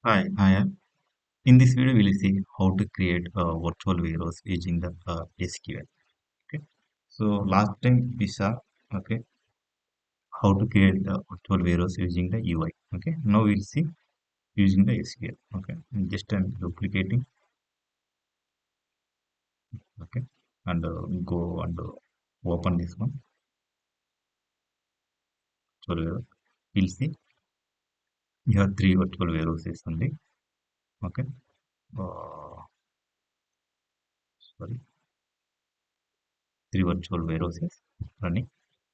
Hi. In this video, we'll see how to create a virtual warehouse using the SQL. Okay. So last time we saw okay how to create the virtual warehouse using the UI. Okay. Now we'll see using the SQL. Okay. Just I'm duplicating. Okay. And go and open this one. Virtual warehouse. We'll see you have three virtual warehouses only. Okay. Uh, Sorry, three virtual warehouses running.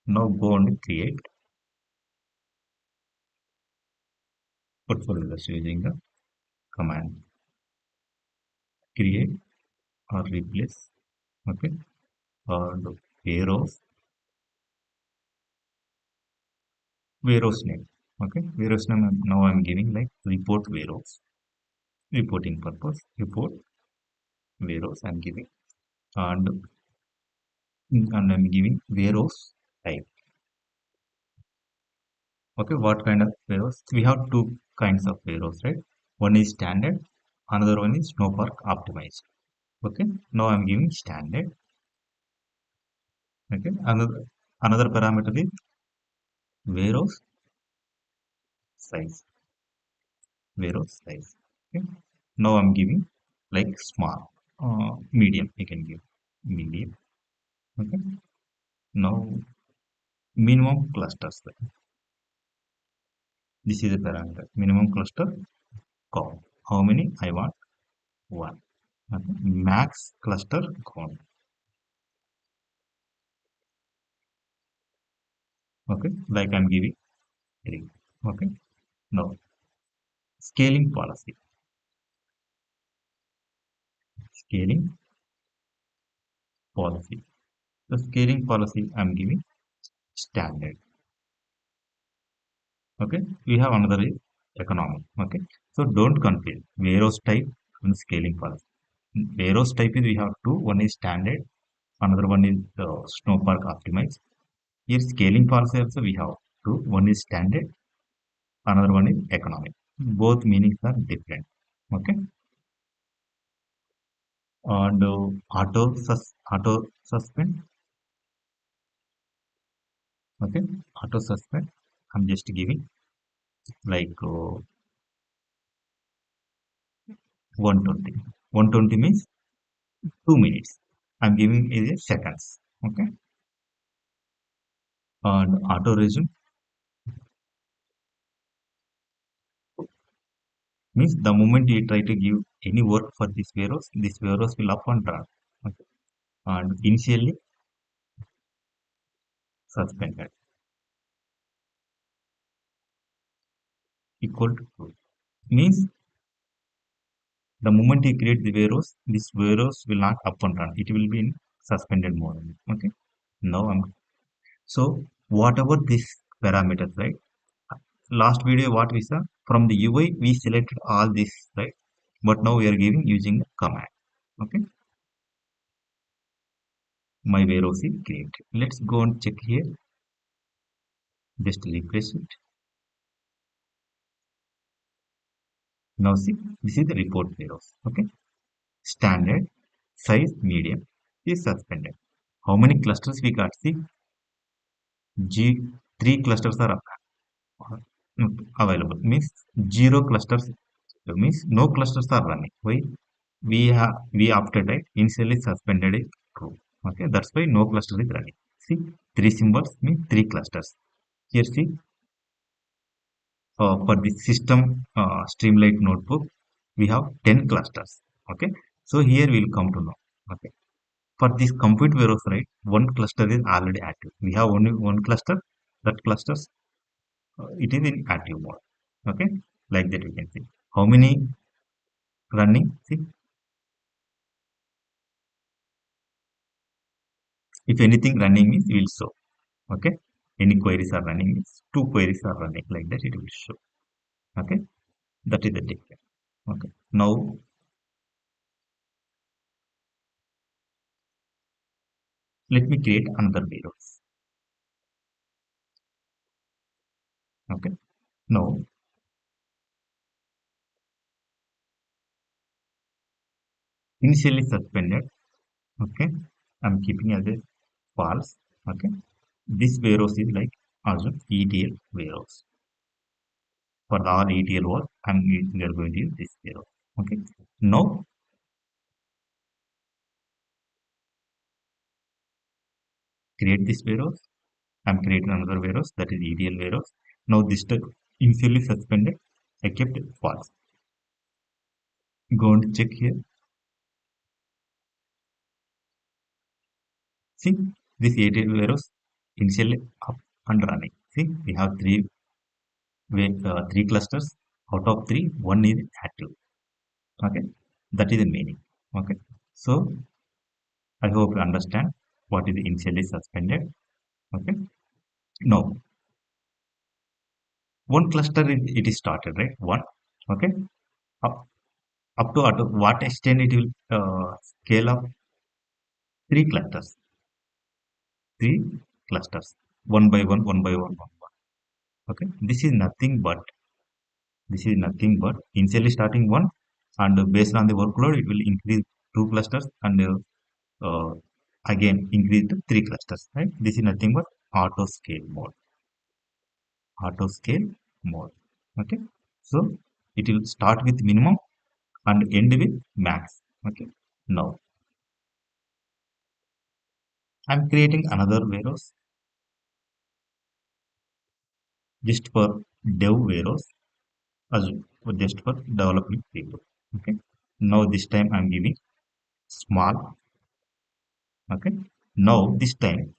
Now go and create virtual warehouse using the command create or replace. Okay. And warehouse name. Okay. Warehouse name now I'm giving like report warehouse. Reporting purpose. Report warehouse I'm giving. And I'm giving warehouse type. Okay. What kind of warehouse? We have two kinds of warehouse, right? One is standard, another one is Snowpark optimized. Okay. Now I'm giving standard. Okay. Another parameter is warehouse size. Warehouse size. Okay. Now I'm giving like small, medium. You can give medium. Okay. Now minimum clusters. This is a parameter. Minimum cluster count. How many I want? One. Okay. Max cluster count. Okay. Like I'm giving three. Okay. Now scaling policy. Scaling policy. The scaling policy I'm giving standard. Okay. We have another is economic. Okay. So don't confuse warehouse type and scaling policy. Warehouse type is we have two. One is standard, another one is Snowpark optimized. Here scaling policy also we have two. One is standard, another one is economic. Both meanings are different. Okay. And auto suspend. Okay. Auto suspend. I'm just giving like 120. 120 means 2 minutes. I'm giving it a seconds. Okay. And auto resume means the moment you try to give any work for this warehouse will up and run. Okay. And initially suspended equal to true. Means the moment you create the warehouse, this warehouse will not up and run. It will be in suspended mode. Okay. Now I'm so whatever this parameters, right? Last video what we saw from the UI we selected all this, right? But now we are giving using the command. Okay. My warehouse is created. Let's go and check here. Just refresh it. Now see, this is the report warehouse. Okay. Standard, size, medium is suspended. How many clusters we got? See, three clusters are available. Means zero clusters. Means no clusters are running. Why? We opted right. Initially suspended is true. Okay, that's why no cluster is running. See, three symbols mean three clusters. Here see, for the system Streamlight notebook, we have 10 clusters. Okay, so here we will come to know. Okay, for this compute warehouse, right, one cluster is already active. We have only one cluster. That clusters it is in active mode. Okay, like that we can see how many running. See, if anything running means it will show. Okay, any queries are running means two queries are running, like that it will show. Okay, that is the difference. Okay, now let me create another warehouse. Okay, now initially suspended. Okay, I'm keeping as a false. Okay, this warehouse is like Azure ETL warehouse. For the all ETL work, we are going to use this warehouse. Okay, now create this warehouse. I'm creating another warehouse, that is ETL warehouse. Now this initially suspended, I kept it false. Go and check here. See, this ETL warehouse initially up and running. See, we have three clusters. Out of three, one is active. Okay, that is the meaning. Okay, so I hope you understand what is initially suspended. Okay, now one cluster it is started, right? One. Okay, up, up to what extent it will scale up? Three clusters, three clusters, one by one, one by one, one. Okay, this is nothing but initially starting one, and based on the workload, it will increase two clusters and again increase to three clusters. Right? This is nothing but auto scale mode. Auto scale mode. Okay, so it will start with minimum and end with max. Okay, now I'm creating another warehouse just for dev warehouse as just for developing people. Okay, now this time I'm giving small. Okay, now this time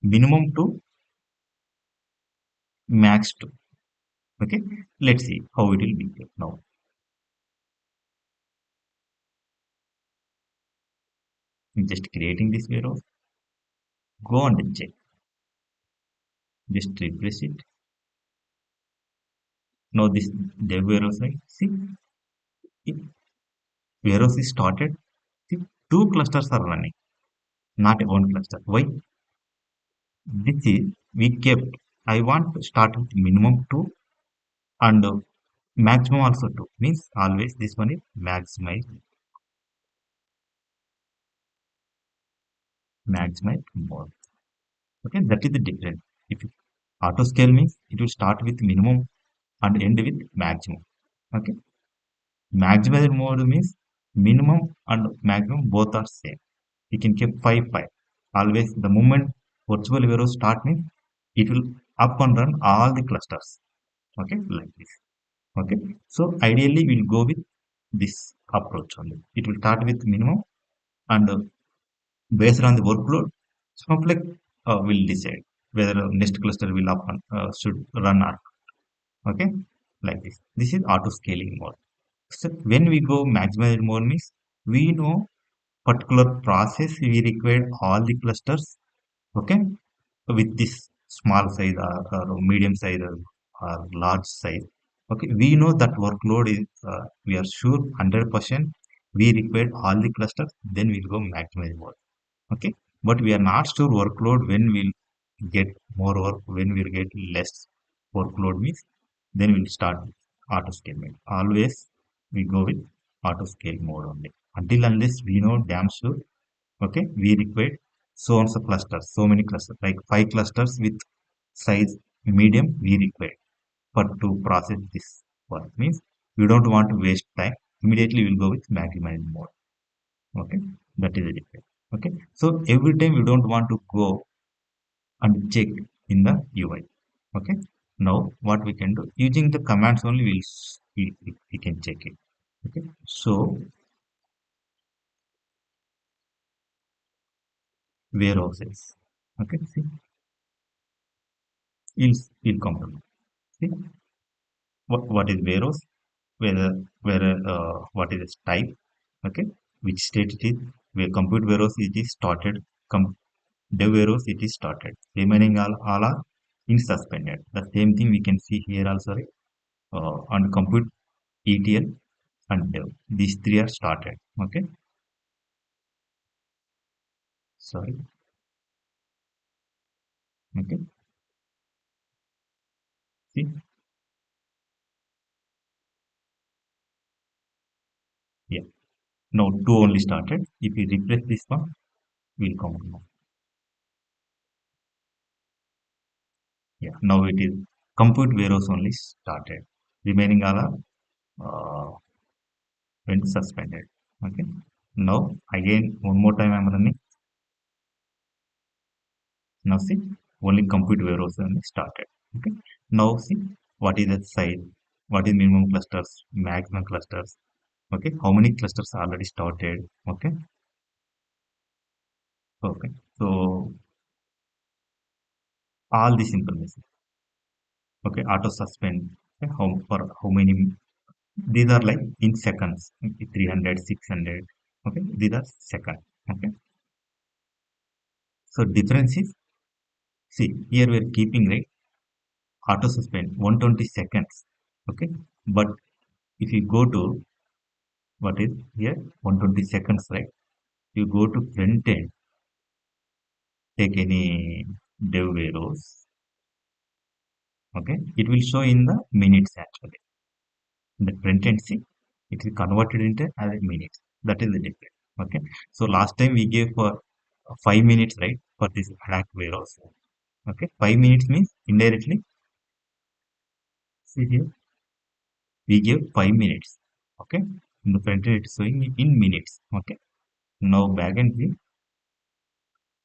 minimum to max to. Okay, let's see how it will be now. I'm just creating this warehouse. Go and check. Just refresh it. Now this dev warehouse, right? See, if warehouse is started. See, two clusters are running, not one cluster. Why? This is we kept. I want to start with minimum two and maximum also two. Means always this one is maximize more. Okay, that is the difference. If auto scale means it will start with minimum and end with maximum. Okay, maximize mode means minimum and maximum both are same. You can keep 5 5. Always the moment virtual warehouse start means it will up and run all the clusters. Okay, like this. Okay, so ideally we'll go with this approach only. It will start with minimum and based on the workload, Snowflake will decide whether next cluster will up and should run or okay, like this. This is auto scaling mode. So when we go maximize mode means we know particular process we require all the clusters. Okay, with this small size or medium size or large size. Okay, we know that workload is we are sure 100% we require all the clusters. Then we'll go maximize mode. Okay, but we are not sure workload when we'll get more work, when we'll get less workload means then we'll start auto scale mode. Always we go with auto scale mode only until unless we know damn sure. Okay, we require so and so clusters, so many clusters, like 5 clusters with size medium we require for to process this work means we don't want to waste time. Immediately we'll go with maximize mode. Okay, that is the difference. Okay, so every time we don't want to go and check in the UI. Okay, now what we can do using the commands only we can check it. Okay, so warehouses. Okay, see, you'll come to know. See what is warehouse, what is its type. Okay, which state it is. Where compute warehouse it is started. Dev warehouse it is started. Remaining all are in suspended. The same thing we can see here also, right? On compute ETL and dev. These three are started. Okay, sorry. Okay, see, Now 2 only started. If we refresh this one, we'll count now. Yeah, now it is compute warehouse only started. Remaining all are went suspended. Okay. Now again one more time I'm running. Now see only compute warehouse only started. Okay. Now see what is the size, what is minimum clusters, maximum clusters. Okay. How many clusters already started? Okay. Okay. So all this information. Okay. Auto suspend. Okay. For how many? These are like in seconds. Okay, 300, 600. Okay. These are second. Okay. So difference is see here we are keeping right auto suspend 120 seconds. Okay. But if you go to what is here 120 seconds right, you go to front end, take any dev arrows. Okay. It will show in the minutes actually. In the front end see it is converted into as a minutes. That is the difference. Okay. So last time we gave for 5 minutes right for this hack warehouse. Okay. 5 minutes means indirectly see here we gave 5 minutes. Okay. In the front end it is showing in minutes. Okay. Now back end view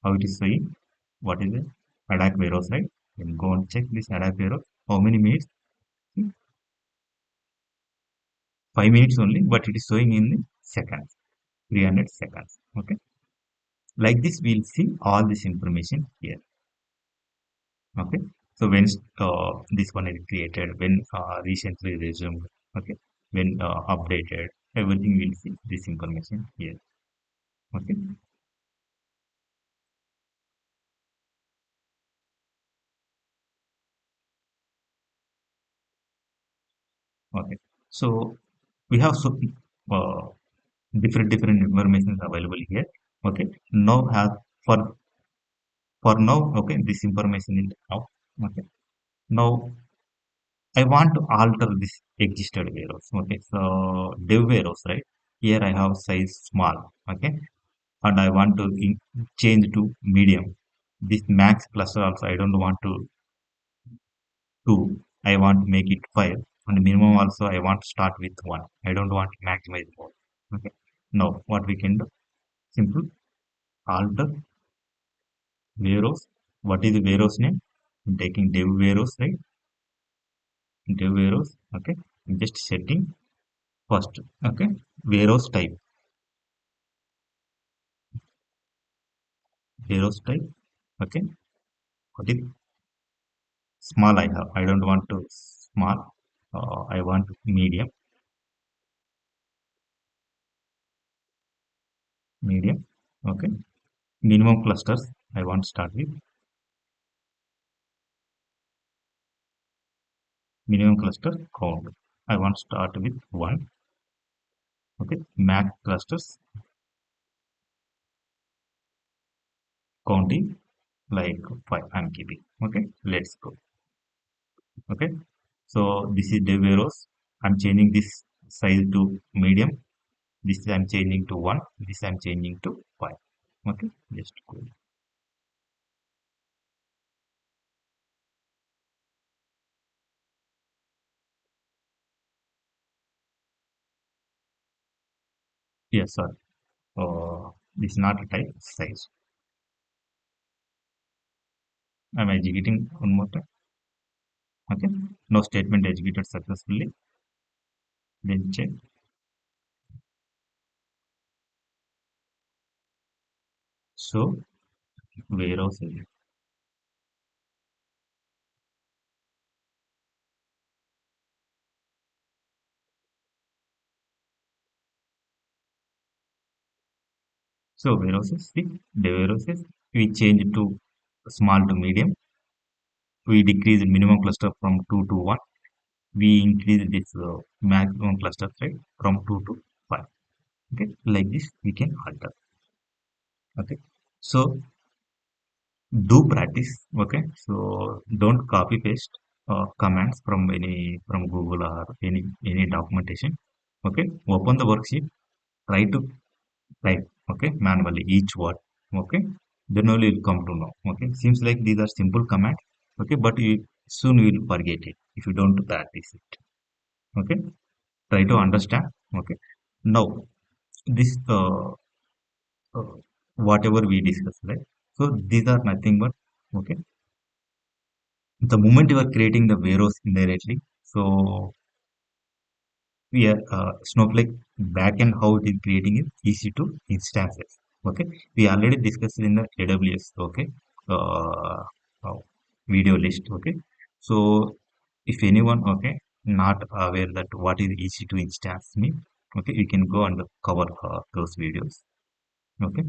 how it is showing what is the attack warehouse right. Then go and check this attack warehouse how many minutes. See, 5 minutes only but it is showing in the seconds 300 seconds. Okay. Like this we'll see all this information here. Okay. So when this one is created, when recently resumed, okay, when updated, everything will see this information here. Okay. Okay. So we have so uh, different information available here. Okay. Now have for now. Okay. This information is out. Okay. Now I want to alter this existed warehouse. Okay. So dev warehouse, right? Here I have size small. Okay. And I want to change to medium. This max cluster also I don't want to 2. I want to make it 5. And minimum also I want to start with 1. I don't want to maximize more. Okay. Now what we can do? Simple alter warehouse. What is the warehouse name? I'm taking dev warehouse, right? Dev warehouse. Okay. I'm just setting first. Okay. Warehouse type. Warehouse type. Okay. What is small I have? I don't want to small. I want medium. Medium. Okay. Minimum clusters. I want to start with minimum cluster count. I want to start with 1. Okay. Max clusters counting like 5 I'm keeping. Okay. Let's go. Okay. So this is dev arrows. I'm changing this size to medium. This I'm changing to 1. This I'm changing to 5. Okay. Just go. Yes, sir. This is not a type size. I'm executing one more time. Okay. No statement executed successfully. Then check. So warehouse. So warehouses, see, the warehouses, we change it to small to medium. We decrease the minimum cluster from 2 to 1. We increase this maximum cluster right from 2 to 5. Okay, like this we can alter. Okay, so do practice. Okay, so don't copy paste commands from Google or any documentation. Okay, open the worksheet, try to type, okay, manually each word, okay, then only you'll come to know, okay. Seems like these are simple commands, okay, but you soon you will forget it if you don't practice it, okay. Try to understand, okay. Now this uh, whatever we discussed, right? So these are nothing but, okay, the moment you are creating the warehouse indirectly, so we are Snowflake backend how it is creating it EC2 instances. Okay, we already discussed in the AWS. Okay, uh, uh, video list. Okay, so if anyone, okay, not aware that what is EC2 instance mean, okay, you can go and cover those videos. Okay,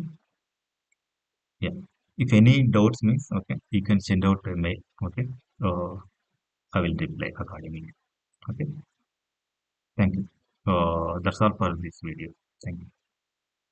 yeah. If any doubts means, okay, you can send out a mail. Okay, uh, I will reply accordingly. Okay, thank you. That's all for this video. Thank you.